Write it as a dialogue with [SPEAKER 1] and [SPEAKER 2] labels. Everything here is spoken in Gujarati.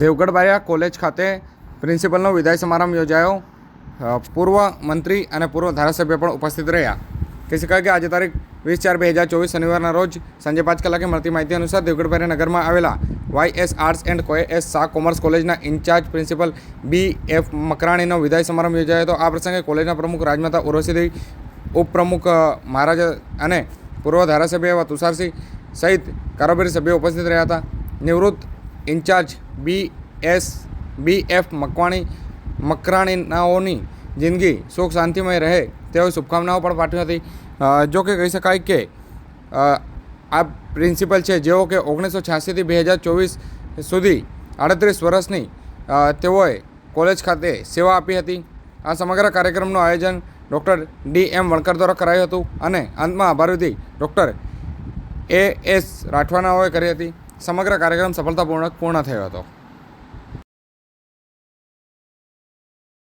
[SPEAKER 1] દેવગઢ બારિયા કોલેજ ખાતે પ્રિન્સિપલનો વિદાય સમારંભ યોજાયો. પૂર્વ મંત્રી અને પૂર્વ ધારાસભ્ય પણ ઉપસ્થિત રહ્યા. કહી શકાય કે આજે તારીખ 20/4/2024 શનિવારના રોજ સાંજે 5 કલાકે મળતી માહિતી અનુસાર દેવગઢ બારિયા નગરમાં આવેલા YS arts and KS Shah commerce કોલેજના ઇન્ચાર્જ પ્રિન્સિપલ BF મકરાણીનો વિદાય સમારંભ યોજાયો હતો. આ પ્રસંગે કોલેજના પ્રમુખ રાજમાતા ઉર્વશીદેવી, ઉપપ્રમુખ મહારાજ અને પૂર્વ ધારાસભ્ય એવા તુષારસિંહ સહિત કારોબારી સભ્યો ઉપસ્થિત રહ્યા હતા. નિવૃત્ત ઇન્ચાર્જ BF મકરાણીનાઓની જિંદગી સુખ શાંતિમય રહે તેવી શુભકામનાઓ પણ પાઠવી હતી. જો કે કહી શકાય કે આ પ્રિન્સિપલ છે જેઓ કે 1986થી 2024 સુધી 38 વર્ષની તેઓએ કોલેજ ખાતે સેવા આપી હતી. આ સમગ્ર કાર્યક્રમનું આયોજન ડૉક્ટર DM વણકર દ્વારા કરાયું હતું અને અંતમાં આભારવિધિ ડૉક્ટર AS રાઠવાનાઓએ કરી હતી. સમગ્ર કાર્યક્રમ સફળતાપૂર્વક પૂર્ણ થયો હતો.